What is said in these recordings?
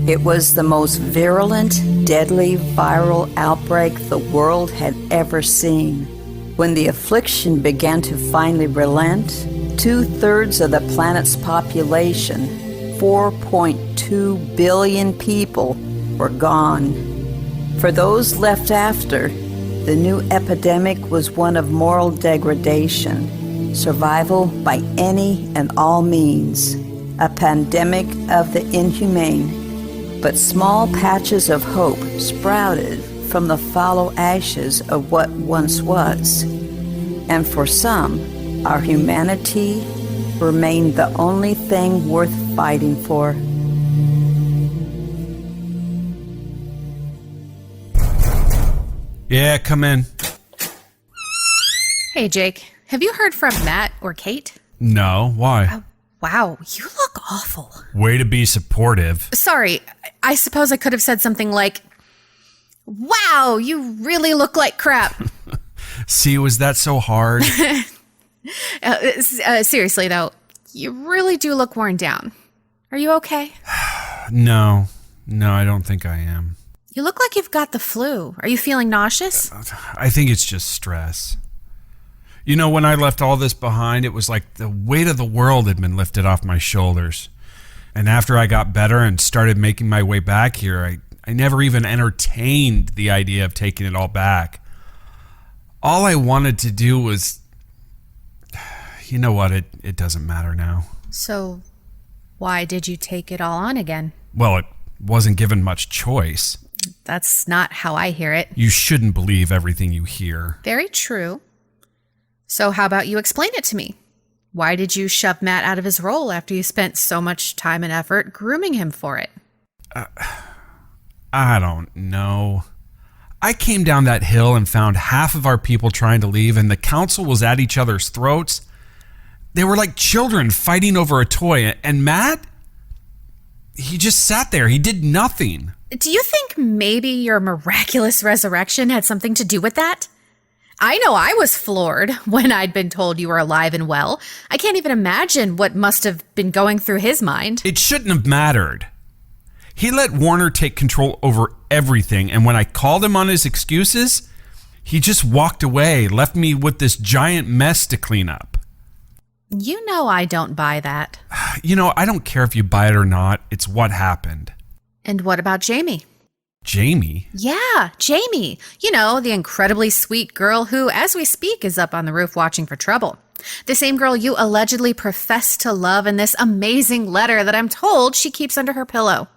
It was the most virulent, deadly viral outbreak the world had ever seen. When the affliction began to finally relent, 2/3 of the planet's population, 4.2 billion people, were gone. For those left after, the new epidemic was one of moral degradation, survival by any and all means, a pandemic of the inhumane. But small patches of hope sprouted from the fallow ashes of what once was. And for some, our humanity remained the only thing worth fighting for. Yeah, come in. Hey, Jake. Have you heard from Matt or Kate? No, why? Wow, you look awful. Way to be supportive. Sorry, I suppose I could have said something like, wow, you really look like crap. See, was that so hard? Seriously, though, you really do look worn down. Are you okay? No, I don't think I am. You look like you've got the flu. Are you feeling nauseous? I think it's just stress. You know, when I left all this behind, it was like the weight of the world had been lifted off my shoulders. And after I got better and started making my way back here, I never even entertained the idea of taking it all back. All I wanted to do was... You know what? It doesn't matter now. So, why did you take it all on again? Well, it wasn't given much choice. That's not how I hear it. You shouldn't believe everything you hear. Very true. So how about you explain it to me? Why did you shove Matt out of his role after you spent so much time and effort grooming him for it? I don't know. I came down that hill and found half of our people trying to leave, and the council was at each other's throats. They were like children fighting over a toy, and Matt, he just sat there. He did nothing. Do you think maybe your miraculous resurrection had something to do with that? I know I was floored when I'd been told you were alive and well. I can't even imagine what must have been going through his mind. It shouldn't have mattered. He let Warner take control over everything, and when I called him on his excuses, he just walked away, left me with this giant mess to clean up. You know I don't buy that. You know, I don't care if you buy it or not. It's what happened. And what about Jamie? Jamie? Yeah, Jamie. You know, the incredibly sweet girl who, as we speak, is up on the roof watching for trouble. The same girl you allegedly profess to love in this amazing letter that I'm told she keeps under her pillow.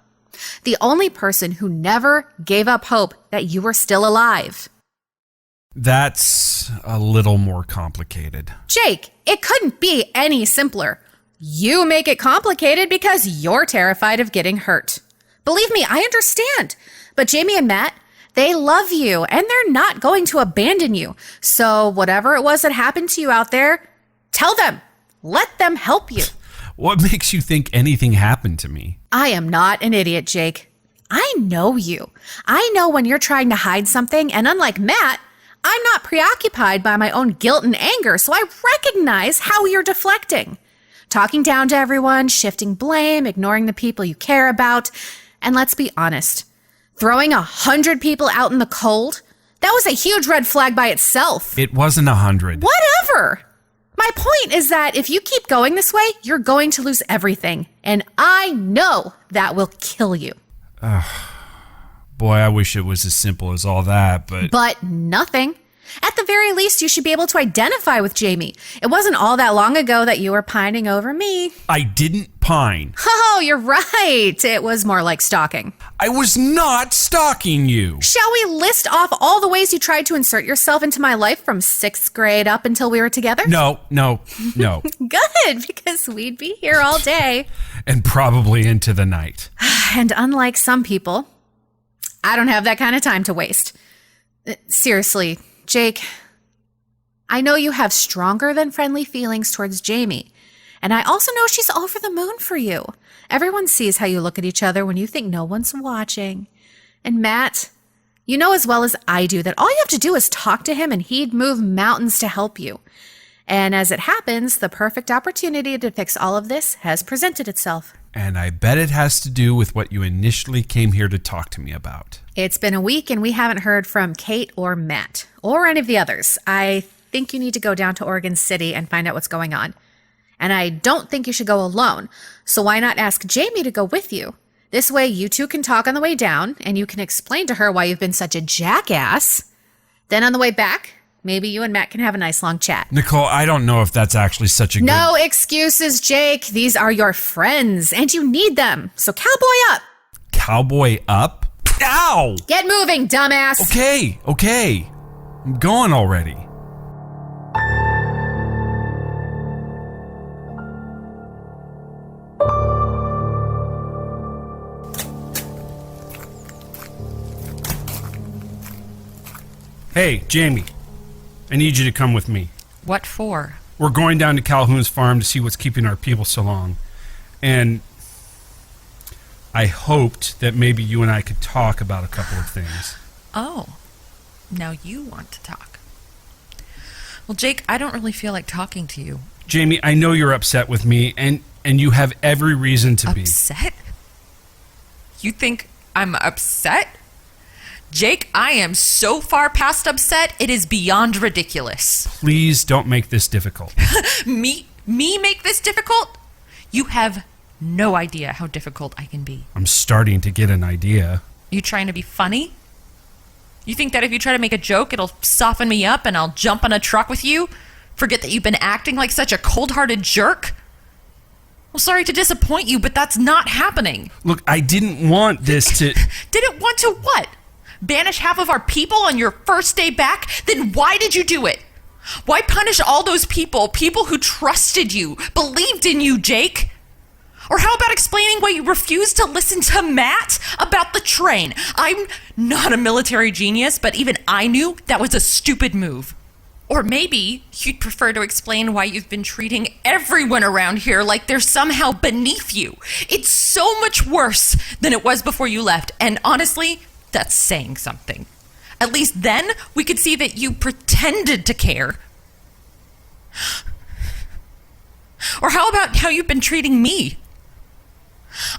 The only person who never gave up hope that you were still alive. That's a little more complicated. Jake, it couldn't be any simpler. You make it complicated because you're terrified of getting hurt. Believe me, I understand. But Jamie and Matt, they love you and they're not going to abandon you. So whatever it was that happened to you out there, tell them. Let them help you. What makes you think anything happened to me? I am not an idiot, Jake. I know you. I know when you're trying to hide something, and unlike Matt, I'm not preoccupied by my own guilt and anger, so I recognize how you're deflecting. Talking down to everyone, shifting blame, ignoring the people you care about. And let's be honest, throwing 100 people out in the cold, that was a huge red flag by itself. It wasn't 100. Whatever. My point is that if you keep going this way, you're going to lose everything. And I know that will kill you. Boy, I wish it was as simple as all that, but... But nothing. At the very least, you should be able to identify with Jamie. It wasn't all that long ago that you were pining over me. I didn't pine. Oh, you're right. It was more like stalking. I was not stalking you. Shall we list off all the ways you tried to insert yourself into my life from 6th grade up until we were together? No. Good, because we'd be here all day. And probably into the night. And unlike some people, I don't have that kind of time to waste. Seriously, Jake, I know you have stronger than friendly feelings towards Jamie, and I also know she's over the moon for you. Everyone sees how you look at each other when you think no one's watching. And Matt, you know as well as I do that all you have to do is talk to him and he'd move mountains to help you. And as it happens, the perfect opportunity to fix all of this has presented itself. And I bet it has to do with what you initially came here to talk to me about. It's been a week and we haven't heard from Kate or Matt or any of the others. I think you need to go down to Oregon City and find out what's going on. And I don't think you should go alone. So why not ask Jamie to go with you? This way you two can talk on the way down and you can explain to her why you've been such a jackass. Then on the way back, maybe you and Matt can have a nice long chat. Nicole, I don't know if that's actually such a good... No excuses, Jake. These are your friends and you need them. So cowboy up. Cowboy up? Ow! Get moving, dumbass. Okay. I'm going already. Hey, Jamie. I need you to come with me. What for? We're going down to Calhoun's farm to see what's keeping our people so long. And I hoped that maybe you and I could talk about a couple of things. Oh, now you want to talk. Well, Jake, I don't really feel like talking to you. Jamie, I know you're upset with me, and you have every reason to be. Upset? You think I'm upset? Jake, I am so far past upset, it is beyond ridiculous. Please don't make this difficult. Me make this difficult? You have no idea how difficult I can be. I'm starting to get an idea. You trying to be funny? You think that if you try to make a joke, it'll soften me up and I'll jump on a truck with you? Forget that you've been acting like such a cold-hearted jerk? Well, sorry to disappoint you, but that's not happening. Look, I didn't want this to... Didn't want to what? Banish half of our people on your first day back? Then why did you do it? Why punish all those people who trusted you, believed in you, Jake? Or how about explaining why you refused to listen to Matt about the train? I'm not a military genius, but even I knew that was a stupid move. Or maybe you'd prefer to explain why you've been treating everyone around here like they're somehow beneath you. It's so much worse than it was before you left, and honestly, that's saying something. At least then we could see that you pretended to care. Or how about how you've been treating me?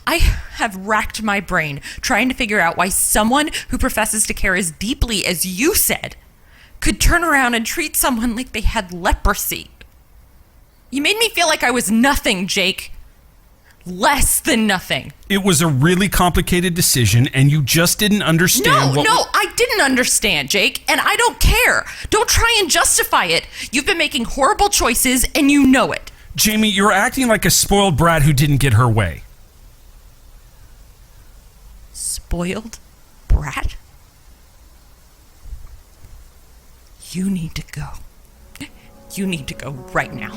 I have racked my brain trying to figure out why someone who professes to care as deeply as you said could turn around and treat someone like they had leprosy. You made me feel like I was nothing, Jake. Less than nothing. It was a really complicated decision, and you just didn't understand No, I didn't understand, Jake, and I don't care. Don't try and justify it. You've been making horrible choices, and you know it. Jamie, you're acting like a spoiled brat who didn't get her way. Spoiled brat? You need to go. You need to go right now.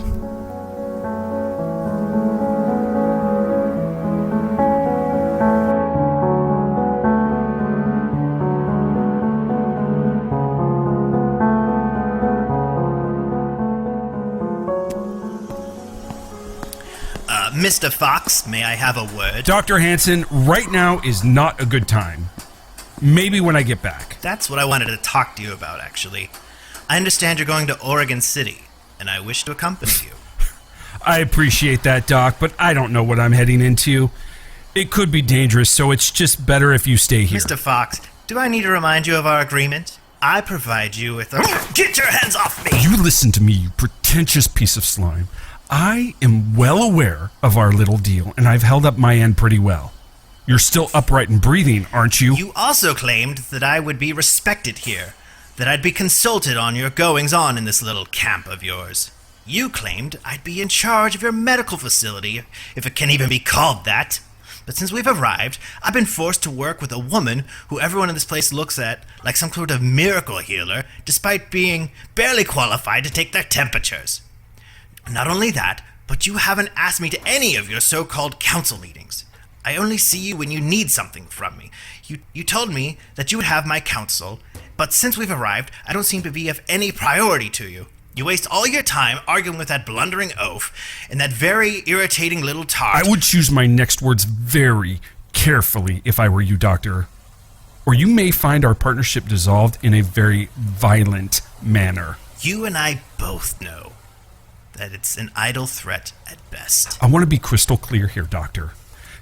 Mr. Fox, may I have a word? Dr. Hansen, right now is not a good time. Maybe when I get back. That's what I wanted to talk to you about, actually. I understand you're going to Oregon City, and I wish to accompany you. I appreciate that, Doc, but I don't know what I'm heading into. It could be dangerous, so it's just better if you stay here. Mr. Fox, do I need to remind you of our agreement? I provide you with a... Get your hands off me! You listen to me, you pretentious piece of slime. I am well aware of our little deal, and I've held up my end pretty well. You're still upright and breathing, aren't you? You also claimed that I would be respected here, that I'd be consulted on your goings-on in this little camp of yours. You claimed I'd be in charge of your medical facility, if it can even be called that. But since we've arrived, I've been forced to work with a woman who everyone in this place looks at like some sort of miracle healer, despite being barely qualified to take their temperatures. Not only that, but you haven't asked me to any of your so-called council meetings. I only see you when you need something from me. You told me that you would have my counsel, but since we've arrived, I don't seem to be of any priority to you. You waste all your time arguing with that blundering oaf and that very irritating little tart. I would choose my next words very carefully if I were you, Doctor. Or you may find our partnership dissolved in a very violent manner. You and I both know that it's an idle threat at best. I want to be crystal clear here, Doctor.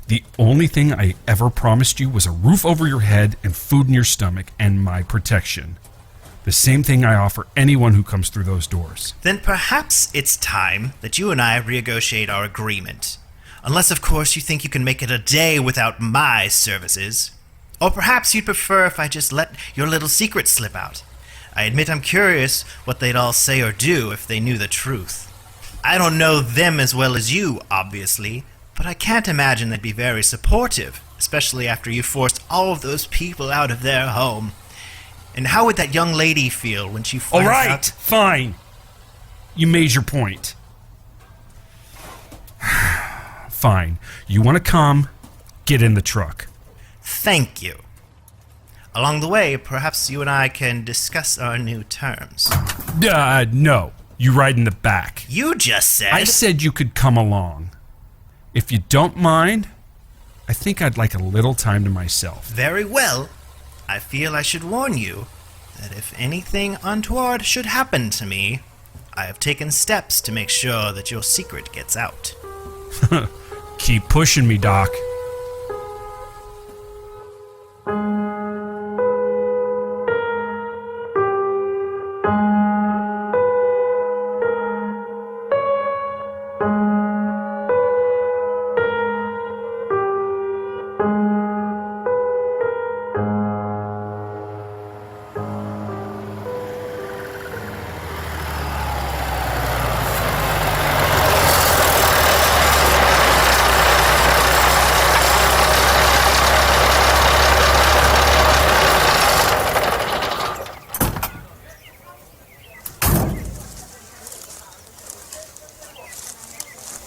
The only thing I ever promised you was a roof over your head and food in your stomach and my protection. The same thing I offer anyone who comes through those doors. Then perhaps it's time that you and I renegotiate our agreement. Unless, of course, you think you can make it a day without my services. Or perhaps you'd prefer if I just let your little secret slip out. I admit I'm curious what they'd all say or do if they knew the truth. I don't know them as well as you, obviously, but I can't imagine they'd be very supportive, especially after you forced all of those people out of their home. And how would that young lady feel when she finds out... All right, fine. You made your point. Fine. You want to come, get in the truck. Thank you. Along the way, perhaps you and I can discuss our new terms. No. You ride in the back. You just said... I said you could come along. If you don't mind, I think I'd like a little time to myself. Very well. I feel I should warn you that if anything untoward should happen to me, I have taken steps to make sure that your secret gets out. Keep pushing me, Doc.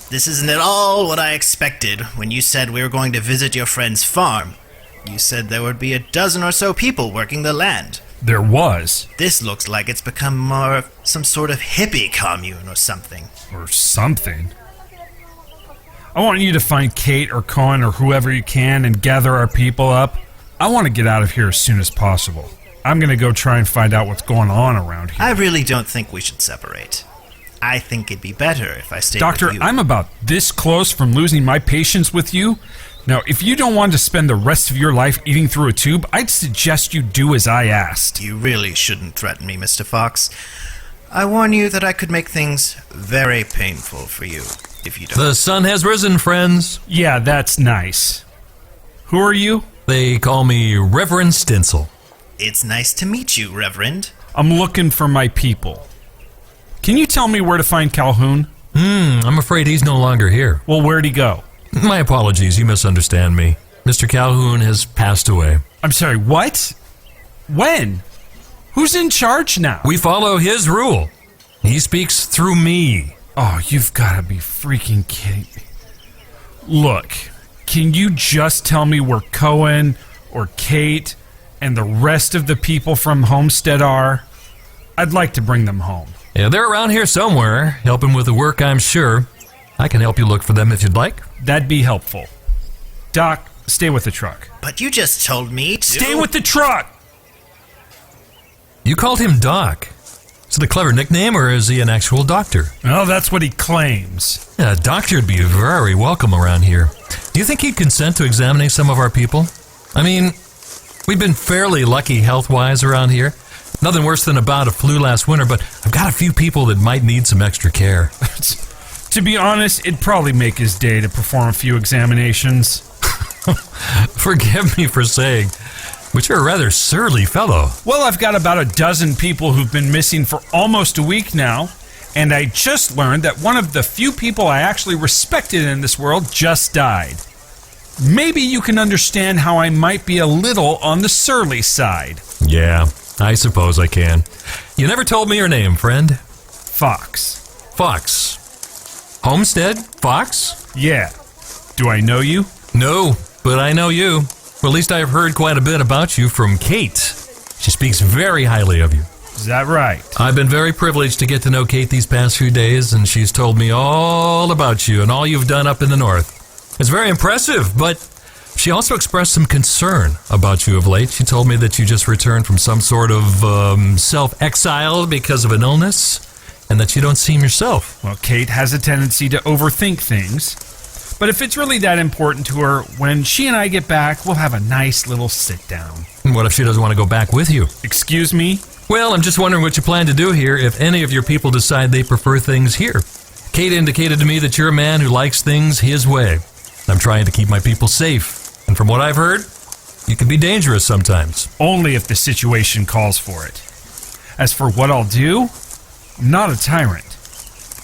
This isn't at all what I expected when you said we were going to visit your friend's farm. You said there would be a dozen or so people working the land. There was. This looks like it's become more of some sort of hippie commune or something. Or something. I want you to find Kate or Cohen or whoever you can and gather our people up. I want to get out of here as soon as possible. I'm going to go try and find out what's going on around here. I really don't think we should separate. I think it'd be better if I stayed Doctor, with you. I'm about this close from losing my patience with you. Now, if you don't want to spend the rest of your life eating through a tube, I'd suggest you do as I asked. You really shouldn't threaten me, Mr. Fox. I warn you that I could make things very painful for you if you don't. The sun has risen, friends. Yeah, that's nice. Who are you? They call me Reverend Stincil. It's nice to meet you, Reverend. I'm looking for my people. Can you tell me where to find Calhoun? I'm afraid he's no longer here. Well, where'd he go? My apologies, you misunderstand me. Mr. Calhoun has passed away. I'm sorry, what? When? Who's in charge now? We follow his rule. He speaks through me. Oh, you've got to be freaking kidding me. Look, can you just tell me where Cohen or Kate and the rest of the people from Homestead are? I'd like to bring them home. Yeah, they're around here somewhere, helping with the work, I'm sure. I can help you look for them if you'd like. That'd be helpful. Doc, stay with the truck. But you just told me to... Stay with the truck! You called him Doc. Is it a clever nickname, or is he an actual doctor? Well, that's what he claims. Yeah, a doctor would be very welcome around here. Do you think he'd consent to examining some of our people? I mean, we've been fairly lucky health-wise around here. Nothing worse than a bout of flu last winter, but I've got a few people that might need some extra care. To be honest, it'd probably make his day to perform a few examinations. Forgive me for saying, but you're a rather surly fellow. Well, I've got about a dozen people who've been missing for almost a week now, and I just learned that one of the few people I actually respected in this world just died. Maybe you can understand how I might be a little on the surly side. Yeah, I suppose I can. You never told me your name, friend. Fox. Fox. Homestead? Fox? Yeah. Do I know you? No, but I know you. Well, at least I've heard quite a bit about you from Kate. She speaks very highly of you. Is that right? I've been very privileged to get to know Kate these past few days, and she's told me all about you and all you've done up in the north. It's very impressive, but she also expressed some concern about you of late. She told me that you just returned from some sort of self-exile because of an illness, and that you don't seem yourself. Well, Kate has a tendency to overthink things. But if it's really that important to her, when she and I get back, we'll have a nice little sit down. And what if she doesn't want to go back with you? Excuse me? Well, I'm just wondering what you plan to do here if any of your people decide they prefer things here. Kate indicated to me that you're a man who likes things his way. I'm trying to keep my people safe. And from what I've heard, you can be dangerous sometimes. Only if the situation calls for it. As for what I'll do, I'm not a tyrant.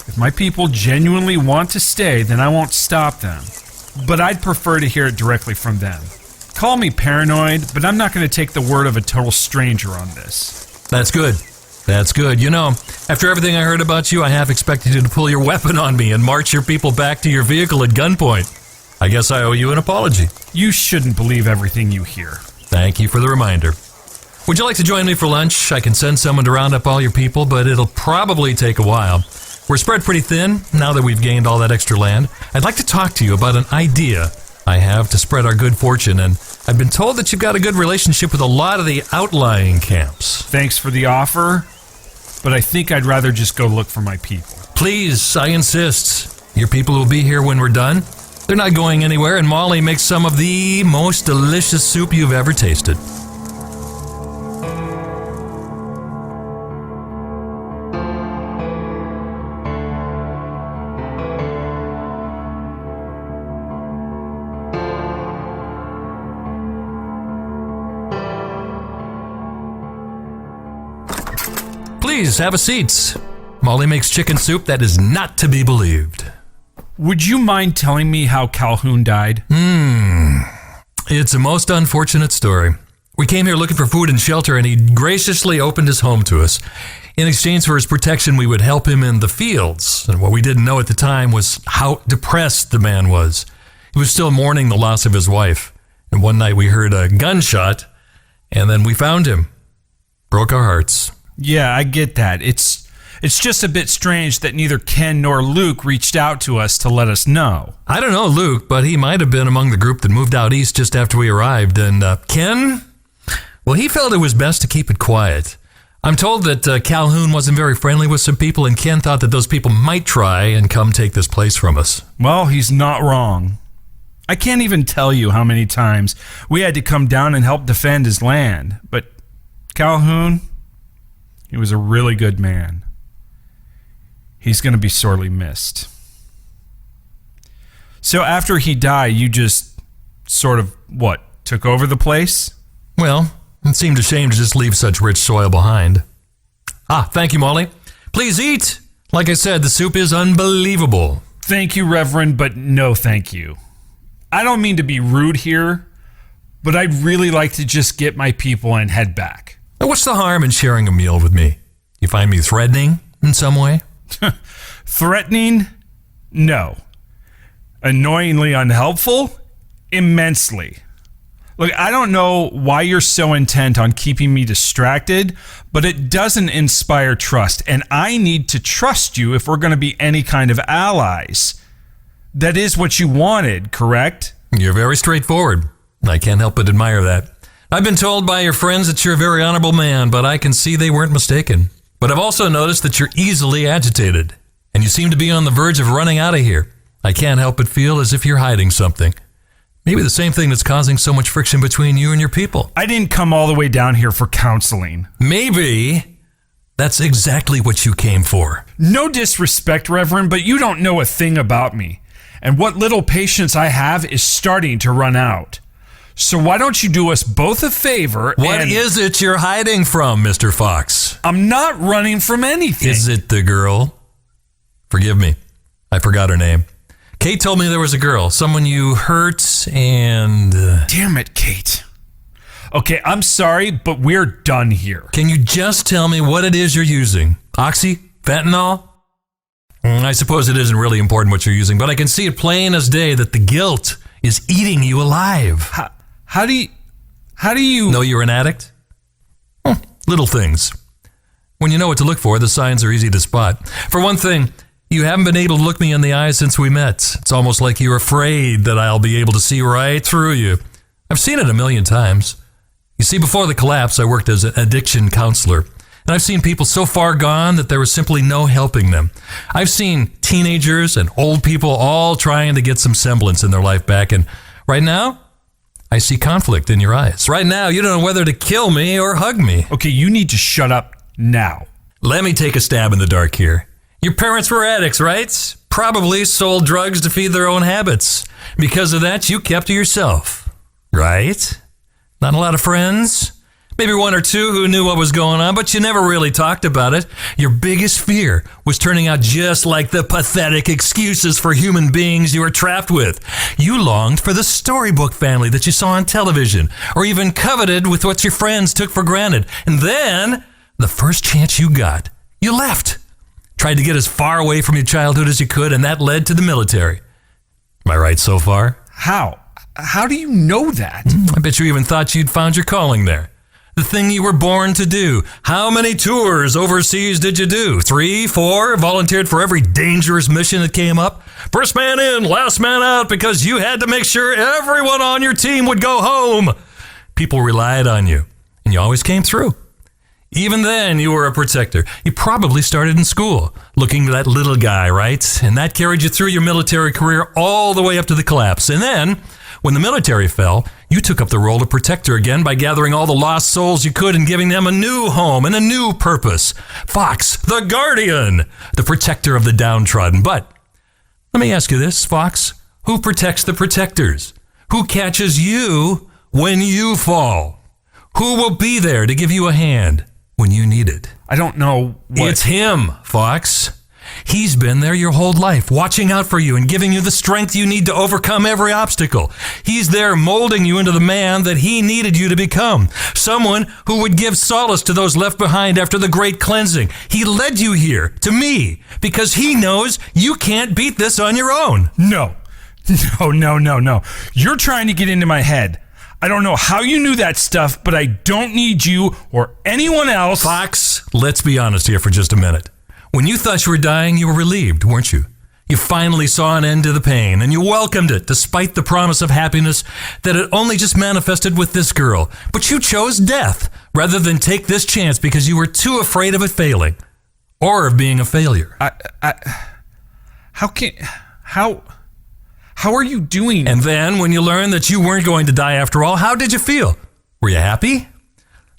If my people genuinely want to stay, then I won't stop them. But I'd prefer to hear it directly from them. Call me paranoid, but I'm not going to take the word of a total stranger on this. That's good. That's good. You know, after everything I heard about you, I half expected you to pull your weapon on me and march your people back to your vehicle at gunpoint. I guess I owe you an apology. You shouldn't believe everything you hear. Thank you for the reminder. Would you like to join me for lunch? I can send someone to round up all your people, but it'll probably take a while. We're spread pretty thin now that we've gained all that extra land. I'd like to talk to you about an idea I have to spread our good fortune, and I've been told that you've got a good relationship with a lot of the outlying camps. Thanks for the offer, but I think I'd rather just go look for my people. Please, I insist. Your people will be here when we're done. They're not going anywhere, and Molly makes some of the most delicious soup you've ever tasted. Please, have a seat. Molly makes chicken soup that is not to be believed. Would you mind telling me how Calhoun died? It's a most unfortunate story. We came here looking for food and shelter, and he graciously opened his home to us. In exchange for his protection, we would help him in the fields. And what we didn't know at the time was how depressed the man was. He was still mourning the loss of his wife. And one night we heard a gunshot, and then we found him. Broke our hearts. Yeah, I get that. It's just a bit strange that neither Ken nor Luke reached out to us to let us know. I don't know Luke, but he might have been among the group that moved out east just after we arrived. And Ken? Well, he felt it was best to keep it quiet. I'm told that Calhoun wasn't very friendly with some people, and Ken thought that those people might try and come take this place from us. Well, he's not wrong. I can't even tell you how many times we had to come down and help defend his land. But Calhoun, he was a really good man. He's going to be sorely missed. So after he died, you just sort of, took over the place? Well, it seemed a shame to just leave such rich soil behind. Thank you, Molly. Please eat. Like I said, the soup is unbelievable. Thank you, Reverend, but no thank you. I don't mean to be rude here, but I'd really like to just get my people and head back. Now, what's the harm in sharing a meal with me? You find me threatening in some way? Threatening? No. Annoyingly unhelpful? Immensely. Look, I don't know why you're so intent on keeping me distracted, but it doesn't inspire trust, and I need to trust you if we're going to be any kind of allies. That is what you wanted, correct? You're very straightforward. I can't help but admire that. I've been told by your friends that you're a very honorable man, but I can see they weren't mistaken. But I've also noticed that you're easily agitated, and you seem to be on the verge of running out of here. I can't help but feel as if you're hiding something. Maybe the same thing that's causing so much friction between you and your people. I didn't come all the way down here for counseling. Maybe that's exactly what you came for. No disrespect, Reverend, but you don't know a thing about me. And what little patience I have is starting to run out. So why don't you do us both a favor? What is it you're hiding from, Mr. Fox? I'm not running from anything. Is it the girl? Forgive me. I forgot her name. Kate told me there was a girl, someone you hurt and... Damn it, Kate. Okay, I'm sorry, but we're done here. Can you just tell me what it is you're using? Oxy? Fentanyl? I suppose it isn't really important what you're using, but I can see it plain as day that the guilt is eating you alive. How do you... Know you're an addict? Little things. When you know what to look for, the signs are easy to spot. For one thing, you haven't been able to look me in the eyes since we met. It's almost like you're afraid that I'll be able to see right through you. I've seen it a million times. You see, before the collapse, I worked as an addiction counselor. And I've seen people so far gone that there was simply no helping them. I've seen teenagers and old people all trying to get some semblance in their life back. And right now, I see conflict in your eyes. Right now, you don't know whether to kill me or hug me. Okay, you need to shut up now. Let me take a stab in the dark here. Your parents were addicts, right? Probably sold drugs to feed their own habits. Because of that, you kept to yourself, right? Not a lot of friends? Maybe one or two who knew what was going on, but you never really talked about it. Your biggest fear was turning out just like the pathetic excuses for human beings you were trapped with. You longed for the storybook family that you saw on television, or even coveted with what your friends took for granted. And then, the first chance you got, you left. Tried to get as far away from your childhood as you could, and that led to the military. Am I right so far? How? How do you know that? I bet you even thought you'd found your calling there. The thing you were born to do. How many tours overseas did you do? 3, 4? Volunteered for every dangerous mission that came up? First man in, last man out, because you had to make sure everyone on your team would go home. People relied on you, and you always came through. Even then, you were a protector. You probably started in school, looking at that little guy, right? And that carried you through your military career all the way up to the collapse. And then, when the military fell, you took up the role of protector again by gathering all the lost souls you could and giving them a new home and a new purpose. Fox, the guardian, the protector of the downtrodden. But let me ask you this, Fox. Who protects the protectors? Who catches you when you fall? Who will be there to give you a hand when you need it? I don't know what... It's him, Fox. He's been there your whole life, watching out for you and giving you the strength you need to overcome every obstacle. He's there molding you into the man that he needed you to become. Someone who would give solace to those left behind after the great cleansing. He led you here, to me, because he knows you can't beat this on your own. No. You're trying to get into my head. I don't know how you knew that stuff, but I don't need you or anyone else. Fox, let's be honest here for just a minute. When you thought you were dying, you were relieved, weren't you? You finally saw an end to the pain, and you welcomed it, despite the promise of happiness that had only just manifested with this girl. But you chose death, rather than take this chance because you were too afraid of it failing, or of being a failure. How are you doing? And then, when you learned that you weren't going to die after all, how did you feel? Were you happy?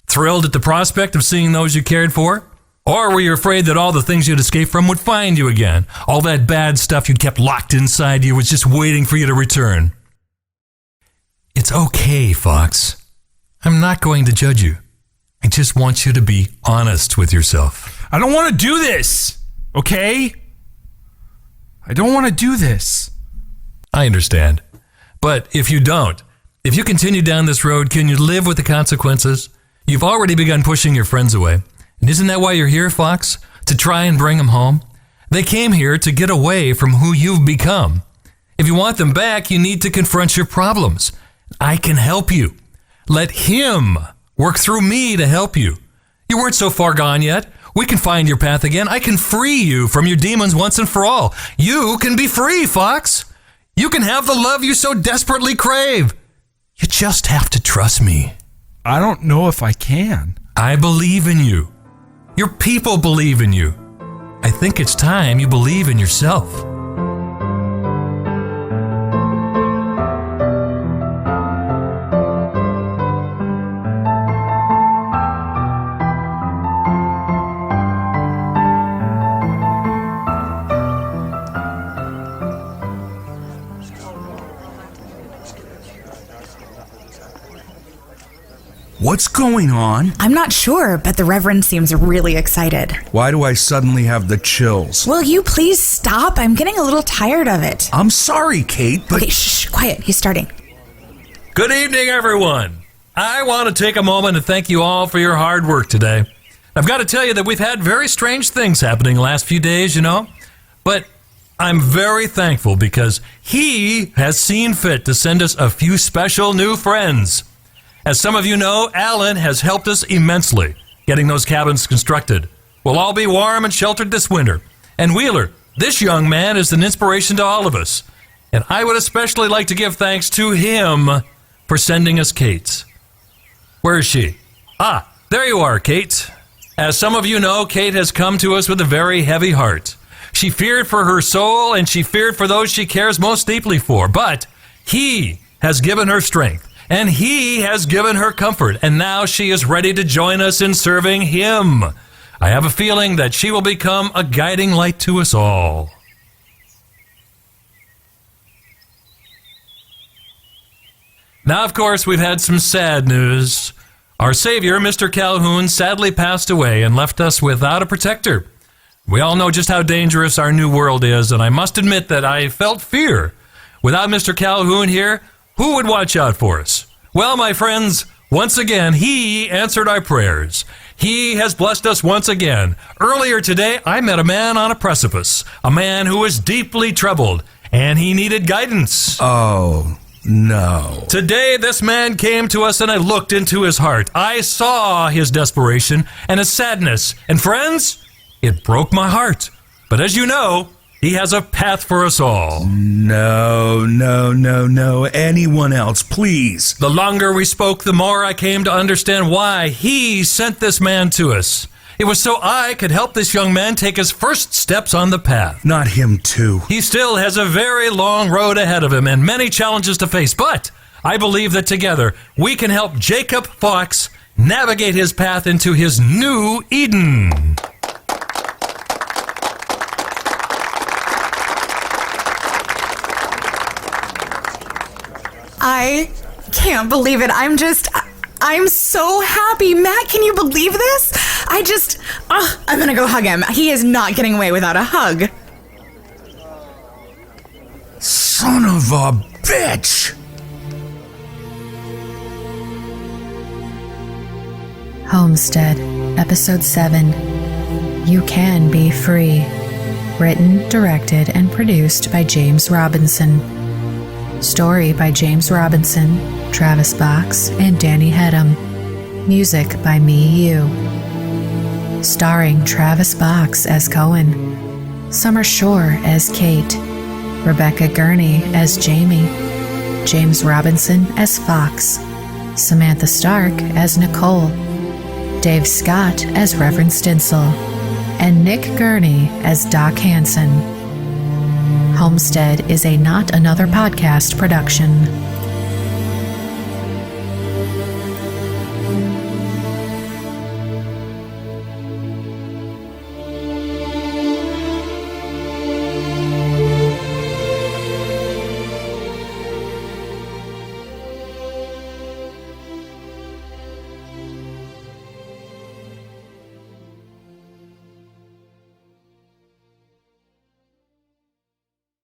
Thrilled at the prospect of seeing those you cared for? Or were you afraid that all the things you'd escaped from would find you again? All that bad stuff you'd kept locked inside you was just waiting for you to return. It's okay, Fox. I'm not going to judge you. I just want you to be honest with yourself. I don't want to do this, okay? I don't want to do this. I understand. But if you don't, if you continue down this road, can you live with the consequences? You've already begun pushing your friends away. And isn't that why you're here, Fox? To try and bring them home? They came here to get away from who you've become. If you want them back, you need to confront your problems. I can help you. Let him work through me to help you. You weren't so far gone yet. We can find your path again. I can free you from your demons once and for all. You can be free, Fox. You can have the love you so desperately crave. You just have to trust me. I don't know if I can. I believe in you. Your people believe in you. I think it's time you believe in yourself. What's going on? I'm not sure, but the Reverend seems really excited. Why do I suddenly have the chills? Will you please stop? I'm getting a little tired of it. I'm sorry, Kate, but... Okay, shh, quiet. He's starting. Good evening, everyone. I want to take a moment to thank you all for your hard work today. I've got to tell you that we've had very strange things happening the last few days, you know? But I'm very thankful because he has seen fit to send us a few special new friends. As some of you know, Alan has helped us immensely getting those cabins constructed. We'll all be warm and sheltered this winter. And Wheeler, this young man is an inspiration to all of us. And I would especially like to give thanks to him for sending us Kate. Where is she? Ah, there you are, Kate. As some of you know, Kate has come to us with a very heavy heart. She feared for her soul, and she feared for those she cares most deeply for. But He has given her strength, and He has given her comfort, and now she is ready to join us in serving Him. I have a feeling that she will become a guiding light to us all. Now, of course, we've had some sad news. Our Savior, Mr. Calhoun, sadly passed away and left us without a protector. We all know just how dangerous our new world is, and I must admit that I felt fear. Without Mr. Calhoun here, who would watch out for us? Well, my friends, once again, He answered our prayers. He has blessed us once again. Earlier today, I met a man on a precipice, a man who was deeply troubled, and he needed guidance. Oh, no. Today, this man came to us, and I looked into his heart. I saw his desperation and his sadness, and friends, it broke my heart. But as you know, He has a path for us all. No. Anyone else, please. The longer we spoke, the more I came to understand why He sent this man to us. It was so I could help this young man take his first steps on the path. Not him, too. He still has a very long road ahead of him and many challenges to face, but I believe that together we can help Jacob Fox navigate his path into his new Eden. I can't believe it. I'm so happy. Matt, can you believe this? I'm gonna go hug him. He is not getting away without a hug. Son of a bitch! Homestead, Episode 7. You Can Be Free. Written, directed, and produced by James Robinson. Story by James Robinson, Travis Box, and Danny Hedham. Music by You. Starring Travis Box as Cohen, Summer Shore as Kate, Rebecca Gurney as Jamie, James Robinson as Fox, Samantha Stark as Nicole, Dave Scott as Reverend Stincil, and Nick Gurney as Doc Hansen. Homestead is a Not Another Podcast production.